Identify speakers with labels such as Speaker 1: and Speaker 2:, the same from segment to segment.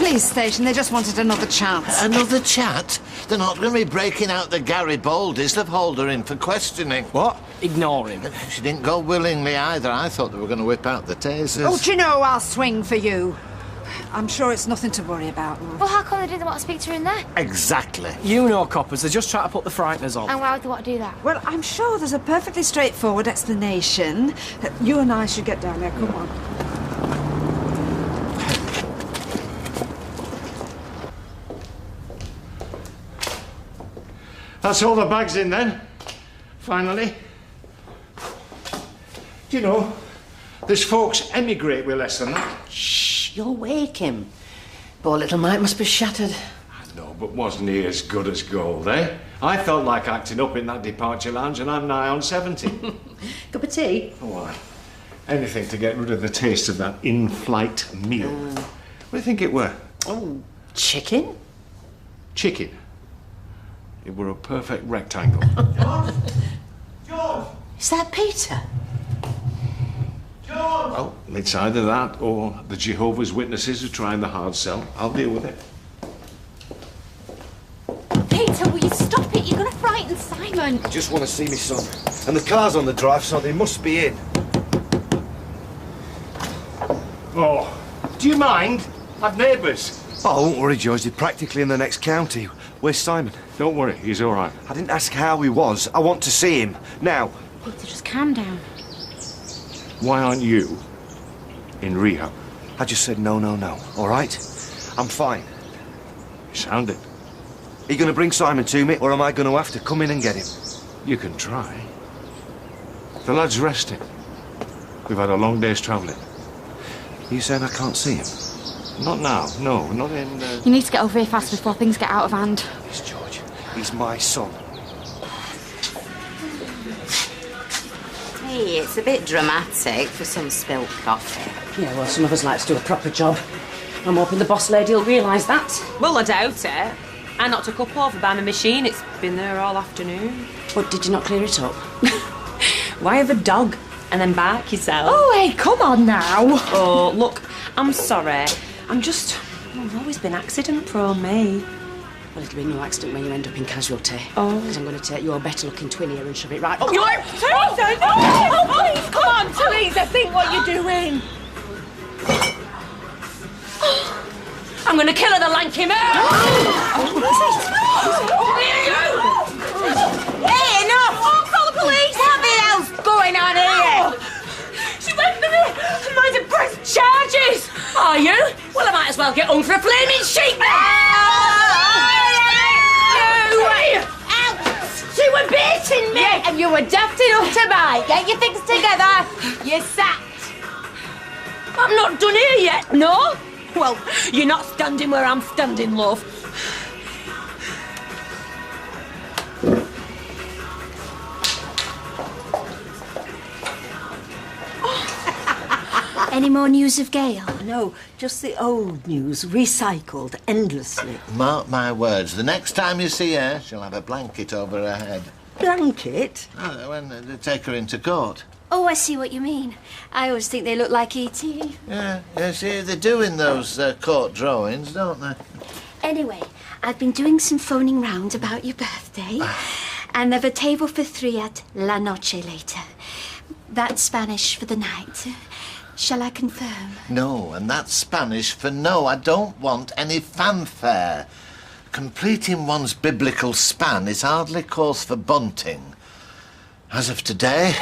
Speaker 1: police station. They just wanted another chat.
Speaker 2: Another chat? They're not going to be breaking out the Garibaldis. They've hauled her in for questioning.
Speaker 3: What? Ignore him.
Speaker 2: She didn't go willingly either. I thought they were going to whip out the tasers.
Speaker 1: Oh, do you know I'll swing for you? I'm sure it's nothing to worry about, love.
Speaker 4: Well, how come they didn't want to speak to her in there?
Speaker 2: Exactly.
Speaker 3: You know, coppers, they're just trying to put the frighteners on.
Speaker 4: And why would they want to do that?
Speaker 1: Well, I'm sure there's a perfectly straightforward explanation. You and I should get down there. Come on.
Speaker 5: That's all the bags in then. Finally. Do you know, there's folks emigrate with less than that.
Speaker 6: Shh, you'll wake him. Poor little Mike must be shattered.
Speaker 5: I know, but wasn't he as good as gold, eh? I felt like acting up in that departure lounge and I'm nigh on 70.
Speaker 6: Cup of tea?
Speaker 5: Oh, aye. Anything to get rid of the taste of that in-flight meal. What do you think it were?
Speaker 6: Oh, chicken?
Speaker 5: Chicken. It were a perfect rectangle.
Speaker 7: George! George!
Speaker 6: Is that Peter?
Speaker 7: George!
Speaker 5: Well, it's either that or the Jehovah's Witnesses are trying the hard sell. I'll deal with it.
Speaker 4: Peter, will you stop it? You're going to frighten Simon.
Speaker 7: I just want to see my son. And the car's on the drive, so they must be in.
Speaker 5: Oh, do you mind? I've neighbours.
Speaker 7: Oh, don't worry, George. They're practically in the next county. Where's Simon?
Speaker 5: Don't worry, he's all right.
Speaker 7: I didn't ask how he was. I want to see him. Now.
Speaker 4: Peter, just calm down.
Speaker 5: Why aren't you in rehab?
Speaker 7: I just said no, no, no. All right? I'm fine.
Speaker 5: You sound it.
Speaker 7: Are you going to bring Simon to me, or am I going to have to come in and get him?
Speaker 5: You can try. The lad's resting. We've had a long day's travelling.
Speaker 7: Are you saying I can't see him?
Speaker 5: Not now, no, not in...
Speaker 4: You need to get over here fast before things get out of hand.
Speaker 7: Yes, George. He's my son.
Speaker 6: Hey, it's a bit dramatic for some spilt coffee. Yeah, well, some of us like to do a proper job. I'm hoping the boss lady will realise that.
Speaker 8: Well, I doubt it. I knocked a cup over by my machine. It's been there all afternoon.
Speaker 6: But did you not clear it up?
Speaker 8: Why have a dog and then bark yourself?
Speaker 4: Oh, hey, come on now.
Speaker 8: Oh, look, I'm sorry. I've always been accident-prone, me.
Speaker 6: Well, it'll be no accident when you end up in casualty.
Speaker 8: Oh.
Speaker 6: Because I'm going to take your better-looking twin here and shove it right up.
Speaker 8: You're... Teresa, no! Oh, please, come on, Teresa, think what you're doing. I'm going to kill her, the lanky man!
Speaker 6: Hey, enough!
Speaker 8: Oh, call the police!
Speaker 6: What the hell's going on here?
Speaker 8: She went for me and might have pressed charges! Are you? Well, I might as well get hung for a flaming sheep
Speaker 6: She were beating me!
Speaker 8: and you were daft enough to bite. Get your things together. You're sacked. I'm not done here yet, no? Well, you're not standing where I'm standing, love.
Speaker 4: Any more news of Gail?
Speaker 6: No, just the old news, recycled endlessly.
Speaker 2: Mark my words, the next time you see her, she'll have a blanket over her head.
Speaker 6: Blanket?
Speaker 2: Oh, when they take her into court.
Speaker 4: Oh, I see what you mean. I always think they look like E.T.
Speaker 2: Yeah, see, they do in those court drawings, don't they?
Speaker 4: Anyway, I've been doing some phoning round about your birthday. And they've a table for 3 at La Noche later. That's Spanish for the night. Shall I confirm?
Speaker 2: No, and that's Spanish for no. I don't want any fanfare. Completing one's biblical span is hardly cause for bunting. As of today,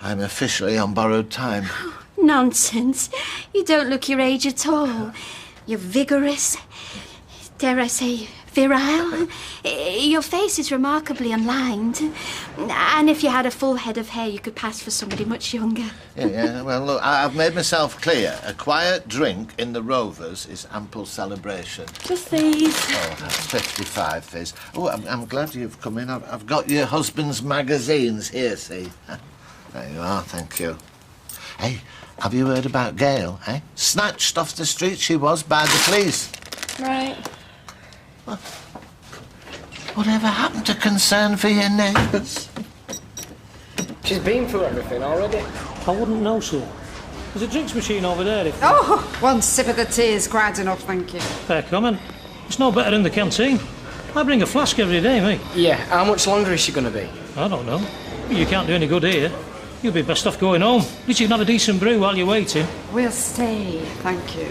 Speaker 2: I'm officially on borrowed time.
Speaker 4: Nonsense. You don't look your age at all. You're vigorous. Dare I say, virile? Your face is remarkably unlined. And if you had a full head of hair, you could pass for somebody much younger.
Speaker 2: Yeah, well, look, I've made myself clear. A quiet drink in the Rovers is ample celebration.
Speaker 8: Just these.
Speaker 2: Oh, that's 55 fizz. Oh, I'm glad you've come in. I've got your husband's magazines here, see? There you are, thank you. Hey, have you heard about Gail, eh? Snatched off the street she was by the police.
Speaker 8: Right.
Speaker 2: Whatever happened to concern for your neighbours?
Speaker 3: She's been through everything already.
Speaker 9: I wouldn't know so. There's a drinks machine over there if...
Speaker 1: Oh, one sip of the tea is quite enough, thank you.
Speaker 9: Fair comment. It's no better than the canteen. I bring a flask every day, mate.
Speaker 3: Yeah, how much longer is she going to be?
Speaker 9: I don't know. You can't do any good here. You'll be best off going home. At least you can have a decent brew while you're waiting.
Speaker 1: We'll stay, thank you.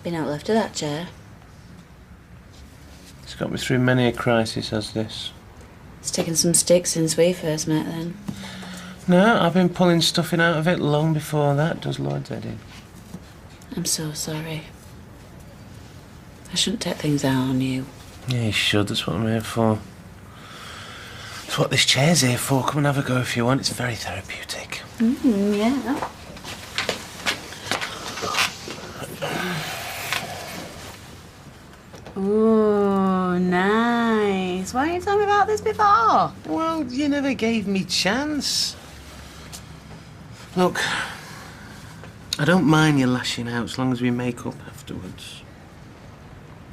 Speaker 6: Been out left of that chair.
Speaker 10: It's got me through many a crisis as this.
Speaker 6: It's taken some sticks since we first met then.
Speaker 10: No, I've been pulling stuffing out of it long before that, does Lord Eddie.
Speaker 6: I'm so sorry. I shouldn't take things out on you.
Speaker 10: Yeah, you should. That's what I'm here for. That's what this chair's here for. Come and have a go if you want. It's very therapeutic.
Speaker 6: Yeah.
Speaker 11: Ooh, nice. Why didn't you tell me about this before?
Speaker 10: Well, you never gave me chance. Look, I don't mind you lashing out as long as we make up afterwards.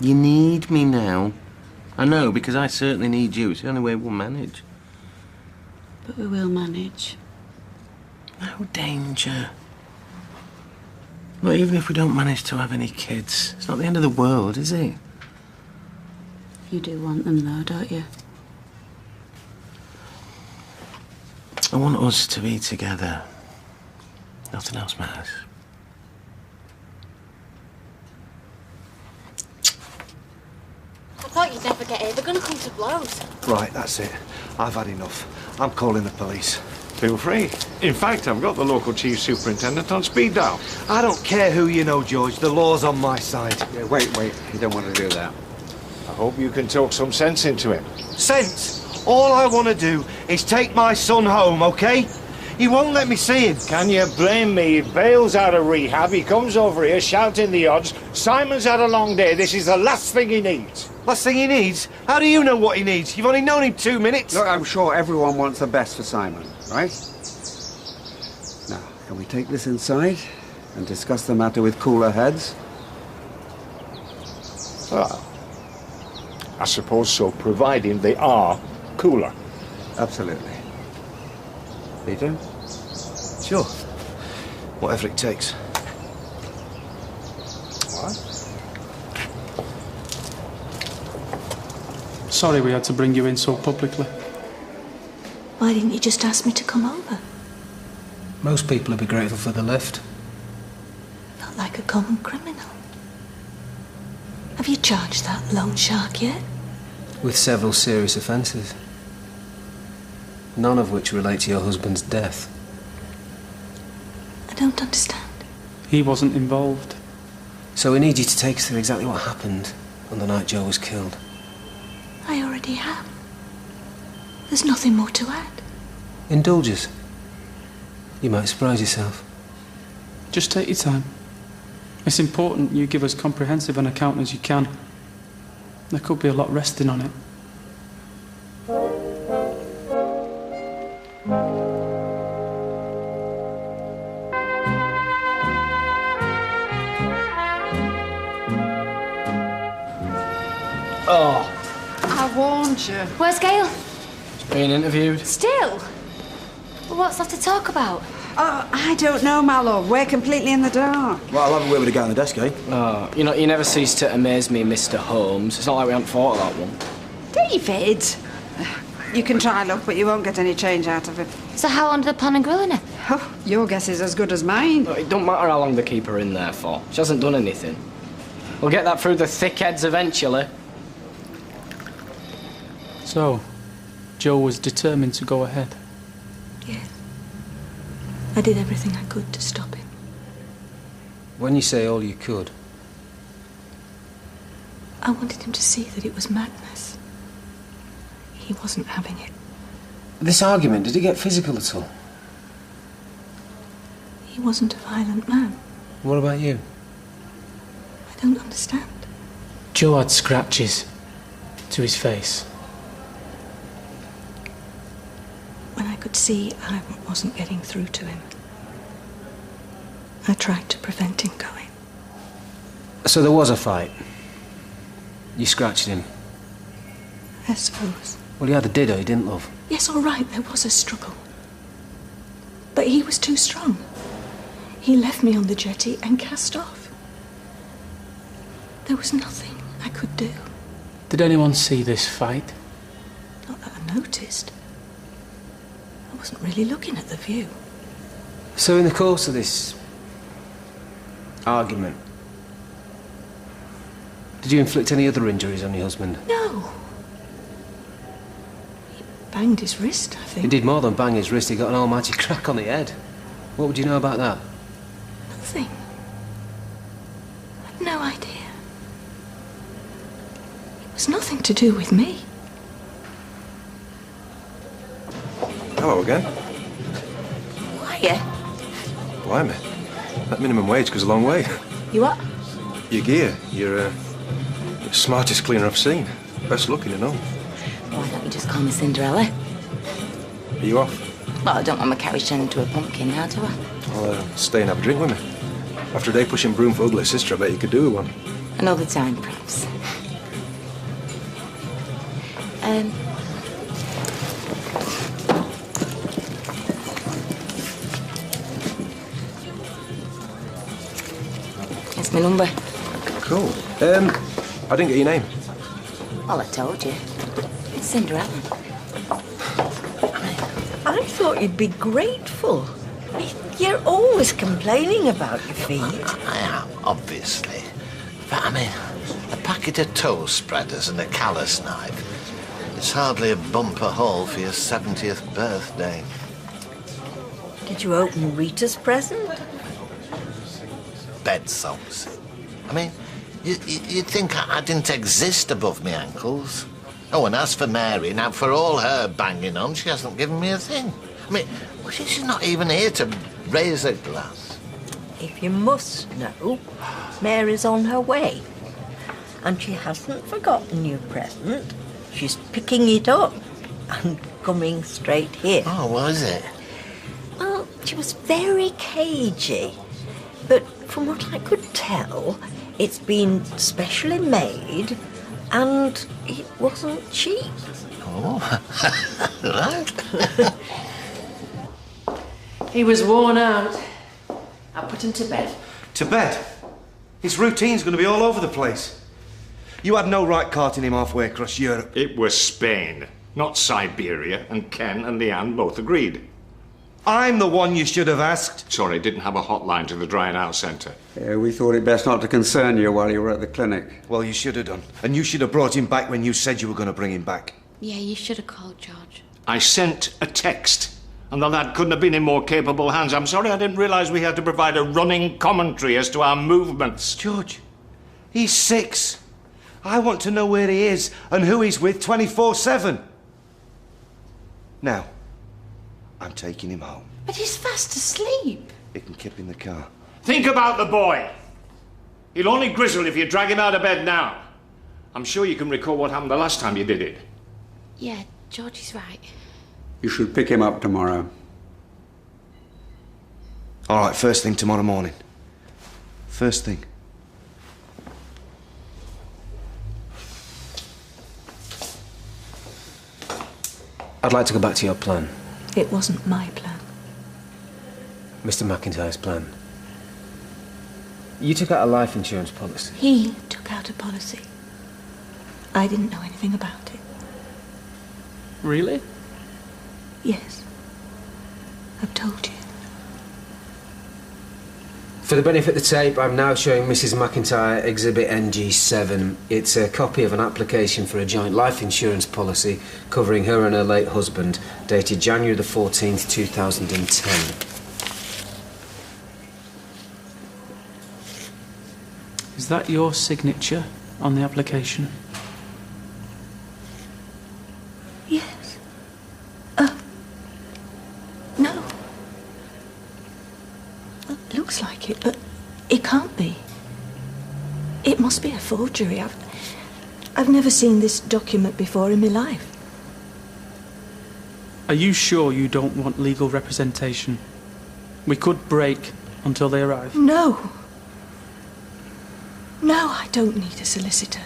Speaker 10: You need me now. I know, because I certainly need you. It's the only way we'll manage.
Speaker 6: But we will manage.
Speaker 10: No danger. Well, even if we don't manage to have any kids, it's not the end of the world, is it?
Speaker 6: You do want them though, don't you?
Speaker 10: I want us to be together. Nothing else matters.
Speaker 12: I thought you'd never get here. They're going to come to blows.
Speaker 7: Right, that's it. I've had enough. I'm calling the police.
Speaker 5: Feel free. In fact, I've got the local chief superintendent on speed dial.
Speaker 7: I don't care who you know, George. The law's on my side.
Speaker 5: Yeah, wait. You don't want to do that. I hope you can talk some sense into him.
Speaker 7: Sense? All I want to do is take my son home, okay? He won't let me see him.
Speaker 5: Can you blame me? He bails out of rehab, he comes over here shouting the odds. Simon's had a long day. This is the last thing he needs.
Speaker 7: Last thing he needs? How do you know what he needs? You've only known him 2 minutes.
Speaker 13: Look, I'm sure everyone wants the best for Simon, right? Now, can we take this inside and discuss the matter with cooler heads?
Speaker 5: Well, I suppose so, providing they are cooler.
Speaker 13: Absolutely. Peter?
Speaker 7: Sure. Whatever it takes.
Speaker 5: What?
Speaker 14: Sorry we had to bring you in so publicly.
Speaker 15: Why didn't you just ask me to come over?
Speaker 16: Most people would be grateful for the lift.
Speaker 15: Not like a common criminal. Have you charged that loan shark yet?
Speaker 16: With several serious offences. None of which relate to your husband's death.
Speaker 15: I don't understand.
Speaker 14: He wasn't involved.
Speaker 16: So we need you to take us through exactly what happened on the night Joe was killed.
Speaker 15: I already have. There's nothing more to add.
Speaker 16: Indulge us. You might surprise yourself.
Speaker 14: Just take your time. It's important you give as comprehensive an account as you can. There could be a lot resting on it.
Speaker 3: Oh.
Speaker 1: I warned you.
Speaker 4: Where's Gail?
Speaker 3: She's being interviewed.
Speaker 4: Still? Well, what's there to talk about?
Speaker 1: Oh, I don't know, my love. We're completely in the dark.
Speaker 7: Well, I'll have a word with the guy on the desk, eh?
Speaker 3: Oh, you know, you never cease to amaze me, Mr. Holmes. It's not like we haven't thought of that one.
Speaker 1: David! You can try luck, but you won't get any change out of it.
Speaker 4: So how long did they plan on grilling her?
Speaker 1: Oh, your guess is as good as mine.
Speaker 3: Look, it don't matter how long they keep her in there for. She hasn't done anything. We'll get that through the thick heads eventually.
Speaker 14: So, Joe was determined to go ahead.
Speaker 15: Yes. I did everything I could to stop him.
Speaker 16: When you say all you could...
Speaker 15: I wanted him to see that it was madness. He wasn't having it.
Speaker 16: This argument, did it get physical at all?
Speaker 15: He wasn't a violent man.
Speaker 16: What about you?
Speaker 15: I don't understand.
Speaker 14: Joe had scratches to his face.
Speaker 15: When I could see I wasn't getting through to him, I tried to prevent him going.
Speaker 16: So there was a fight? You scratched him?
Speaker 15: I suppose.
Speaker 16: Well, he either did or he didn't, love.
Speaker 15: Yes, all right, there was a struggle. But he was too strong. He left me on the jetty and cast off. There was nothing I could do.
Speaker 14: Did anyone see this fight?
Speaker 15: Not that I noticed. I wasn't really looking at the view.
Speaker 16: So in the course of this argument, did you inflict any other injuries on your husband?
Speaker 15: No. He banged his wrist, I think.
Speaker 16: He did more than bang his wrist, he got an almighty crack on the head. What would you know about that?
Speaker 15: Nothing. I've no idea. It was nothing to do with me.
Speaker 17: Hello again.
Speaker 8: Yeah.
Speaker 17: Blimey. That minimum wage goes a long way.
Speaker 8: You what?
Speaker 17: Your gear, you're the smartest cleaner I've seen. Best looking and all.
Speaker 8: Why don't you just call me Cinderella?
Speaker 17: Are you off?
Speaker 8: Well, I don't want my carriage turned into a pumpkin now, do I?
Speaker 17: I'll stay and have a drink with me. After a day pushing broom for ugly sister, I bet you could do with one.
Speaker 8: Another time, perhaps. That's my number.
Speaker 17: Cool. I didn't get your name.
Speaker 8: Well, I told you. It's Cinderella.
Speaker 18: I thought you'd be grateful. You're always complaining about your feet.
Speaker 2: I am, obviously. But I mean, a packet of toast spreaders and a callus knife. It's hardly a bumper haul for your 70th birthday.
Speaker 18: Did you open Rita's present?
Speaker 2: Bed socks. I mean, you'd think I didn't exist above my ankles. Oh, and as for Mary, now for all her banging on, she hasn't given me a thing. I mean, well, she's not even here to raise a glass.
Speaker 18: If you must know, Mary's on her way. And she hasn't forgotten your present. She's picking it up and coming straight here.
Speaker 2: Oh, was it?
Speaker 18: Well, she was very cagey. But from what I could tell, it's been specially made and it wasn't cheap.
Speaker 2: Oh, right.
Speaker 6: He was worn out. I put him to bed.
Speaker 7: To bed? His routine's going to be all over the place. You had no right carting him halfway across Europe.
Speaker 5: It was Spain, not Siberia, and Ken and Leanne both agreed.
Speaker 7: I'm the one you should have asked.
Speaker 5: Sorry, didn't have a hotline to the drying out centre.
Speaker 13: Yeah, we thought it best not to concern you while you were at the clinic.
Speaker 7: Well, you should have done. And you should have brought him back when you said you were going to bring him back.
Speaker 12: Yeah, you should have called George.
Speaker 5: I sent a text, and the lad couldn't have been in more capable hands. I'm sorry I didn't realise we had to provide a running commentary as to our movements.
Speaker 7: George, he's 6. I want to know where he is and who he's with 24/7. Now, I'm taking him home.
Speaker 12: But he's fast asleep.
Speaker 7: You can keep in the car.
Speaker 5: Think about the boy. He'll only grizzle if you drag him out of bed now. I'm sure you can recall what happened the last time you did it.
Speaker 12: Yeah, George is right.
Speaker 13: You should pick him up tomorrow.
Speaker 7: All right, first thing tomorrow morning. First thing.
Speaker 16: I'd like to go back to your plan.
Speaker 15: It wasn't my plan.
Speaker 16: Mr. McIntyre's plan. You took out a life insurance policy.
Speaker 15: He took out a policy. I didn't know anything about it.
Speaker 14: Really?
Speaker 15: Yes. I've told you.
Speaker 16: For the benefit of the tape, I'm now showing Mrs. McIntyre Exhibit NG7. It's a copy of an application for a joint life insurance policy covering her and her late husband, dated January the 14th, 2010.
Speaker 14: Is that your signature on the application?
Speaker 15: Yes. No. It looks like it, but it can't be. It must be a forgery. I've never seen this document before in my life.
Speaker 14: Are you sure you don't want legal representation? We could break until they arrive.
Speaker 15: No. No, I don't need a solicitor.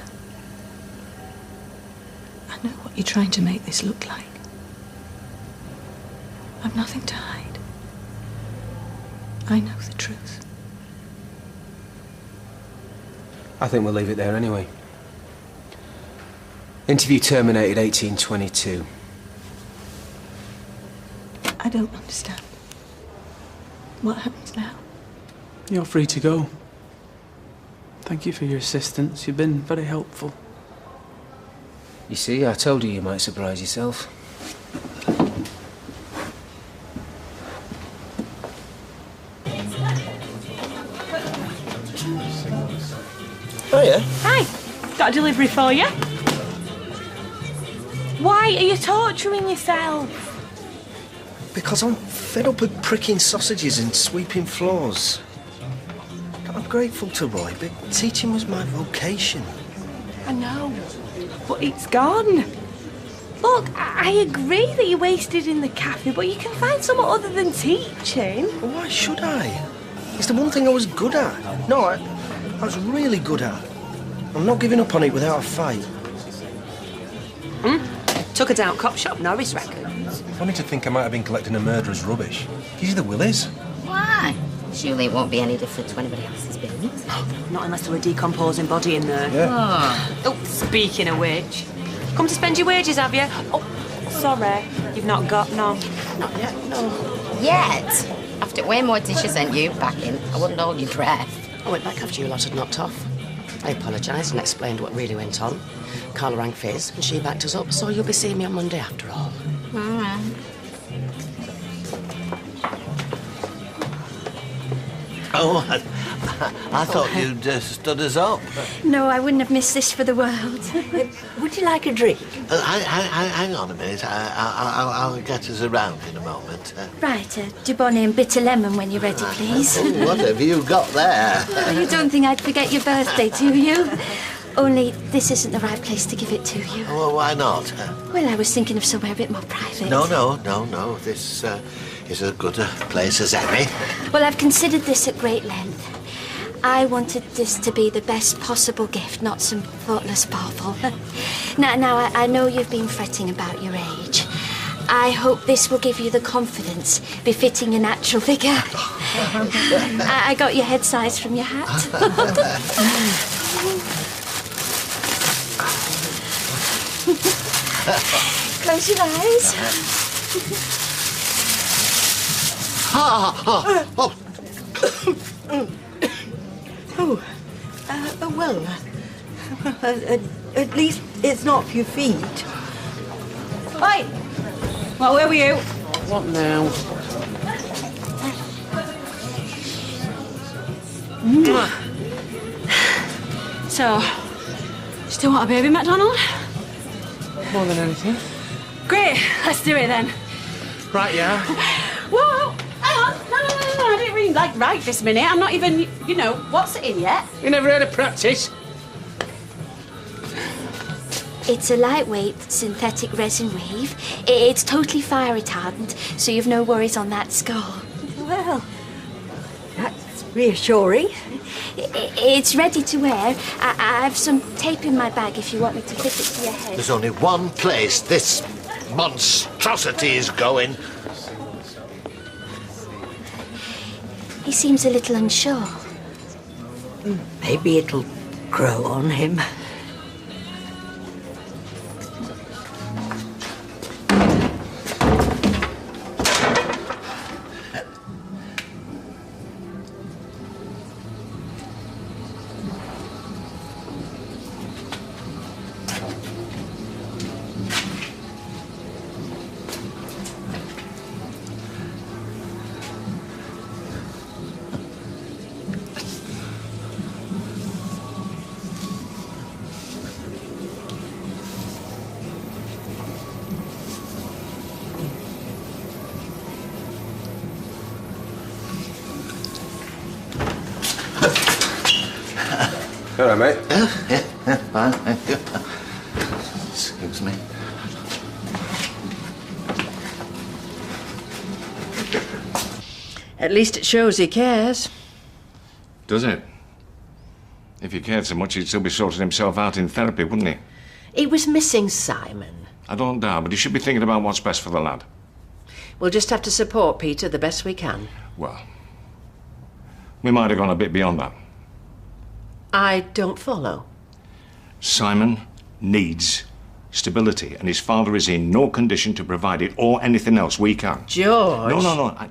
Speaker 15: I know what you're trying to make this look like. I've nothing to hide. I know the truth.
Speaker 16: I think we'll leave it there anyway. Interview terminated 1822.
Speaker 15: I don't understand. What happens now?
Speaker 14: You're free to go. Thank you for your assistance. You've been very helpful.
Speaker 16: You see, I told you might surprise yourself.
Speaker 10: Oh, yeah?
Speaker 8: Hi. Got a delivery for you. Why are you torturing yourself?
Speaker 10: Because I'm fed up with pricking sausages and sweeping floors. I'm grateful to Roy, but teaching was my vocation.
Speaker 8: I know, but it's gone. Look, I agree that you wasted in the cafe, but you can find something other than teaching.
Speaker 10: Well, why should I? It's the one thing I was good at. No, I was really good at. I'm not giving up on it without a fight.
Speaker 6: Took her down Cop Shop, Norris Records.
Speaker 17: Funny to think I might have been collecting a murderer's rubbish. These are the Willies.
Speaker 6: Why? Surely it won't be any different to anybody else's business. Not unless there were a decomposing body in there.
Speaker 17: Yeah.
Speaker 6: Oh, speaking of which, come to spend your wages, have you?
Speaker 8: Oh, sorry, you've not got none.
Speaker 6: Not yet, no. Yet? After way more dishes than you back in, I wouldn't hold your breath.
Speaker 19: I went back after you lot had knocked off. I apologised and explained what really went on. Carla rang Fizz and she backed us up, so you'll be seeing me on Monday after all.
Speaker 6: All right.
Speaker 2: Oh, I thought you'd stood us up.
Speaker 4: No, I wouldn't have missed this for the world.
Speaker 18: Would you like a drink?
Speaker 2: Hang on a minute. I'll get us around in a moment.
Speaker 4: Right, Dubonnet and bitter lemon when you're ready, please.
Speaker 2: Oh, what have you got there?
Speaker 4: Well, you don't think I'd forget your birthday, do you? Only this isn't the right place to give it to you.
Speaker 2: Well, why not?
Speaker 4: Well, I was thinking of somewhere a bit more private.
Speaker 2: No. This is as good a place as any.
Speaker 4: Well, I've considered this at great length. I wanted this to be the best possible gift, not some thoughtless bauble. Now, I know you've been fretting about your age. I hope this will give you the confidence befitting your natural vigour. I got your head size from your hat. Close your eyes.
Speaker 18: Well, at least it's not for your feet.
Speaker 8: Oi! Well, where were you?
Speaker 10: What now?
Speaker 8: So, still want a baby, MacDonald?
Speaker 10: More than anything.
Speaker 8: Great, let's do it then.
Speaker 10: Right, yeah.
Speaker 8: Whoa! Hang on! No, I didn't really right this minute. I'm not even, what's it in yet?
Speaker 10: You never heard of practice?
Speaker 4: It's a lightweight synthetic resin weave. It's totally fire retardant, so you've no worries on that score.
Speaker 18: Well, that's reassuring.
Speaker 4: It's ready to wear. I've some tape in my bag if you want me to fit it to your head.
Speaker 2: There's only one place this monstrosity is going.
Speaker 4: He seems a little unsure.
Speaker 18: Maybe it'll grow on him.
Speaker 17: All right, mate.
Speaker 2: Yeah, fine, thank you. Excuse me.
Speaker 1: At least it shows he cares.
Speaker 20: Does it? If he cared so much, he'd still be sorting himself out in therapy, wouldn't he? He was missing Simon.
Speaker 17: I don't doubt, but he should be thinking about what's best for the lad.
Speaker 20: We'll just have to support Peter the best we can.
Speaker 17: Well, we might have gone a bit beyond that.
Speaker 20: I don't follow.
Speaker 17: Simon needs stability, and his father is in no condition to provide it or anything else we can.
Speaker 20: George!
Speaker 17: No.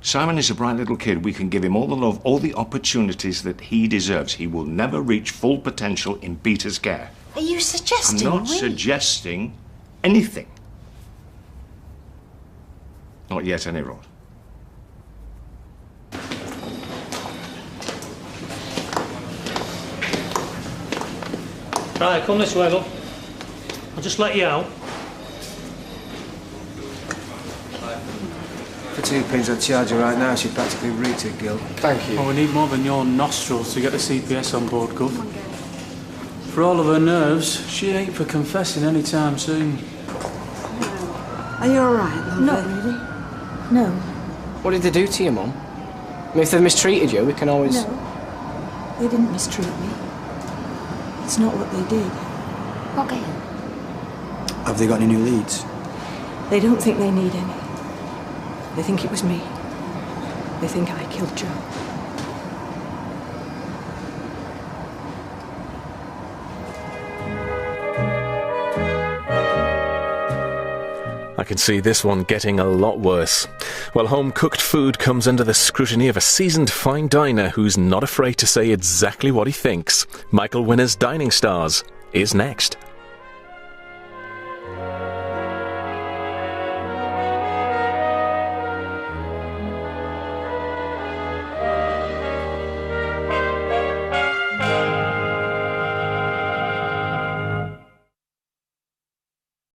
Speaker 17: Simon is a bright little kid. We can give him all the love, all the opportunities that he deserves. He will never reach full potential in Peter's care.
Speaker 20: Are you suggesting
Speaker 17: I'm not suggesting anything. Not yet, any road.
Speaker 9: Right, come this way, look. I'll just let you out.
Speaker 16: For 2 pence I'd charge her right now. She'd practically reach it, Gil.
Speaker 14: Thank you. Oh, we need more than your nostrils to get the CPS on board, Gov. For all of her nerves, she ain't for confessing any time soon.
Speaker 1: Are you all right, lovely?
Speaker 15: Not really. No.
Speaker 3: What did they do to you, Mum? I mean, if they've mistreated you, we can always...
Speaker 15: No. They didn't mistreat me. It's not what they did.
Speaker 4: Okay.
Speaker 21: Have they got any new leads?
Speaker 15: They don't think they need any. They think it was me. They think I killed Joe.
Speaker 22: I can see this one getting a lot worse. Well, home-cooked food comes under the scrutiny of a seasoned fine diner who's not afraid to say exactly what he thinks. Michael Winner's Dining Stars is next.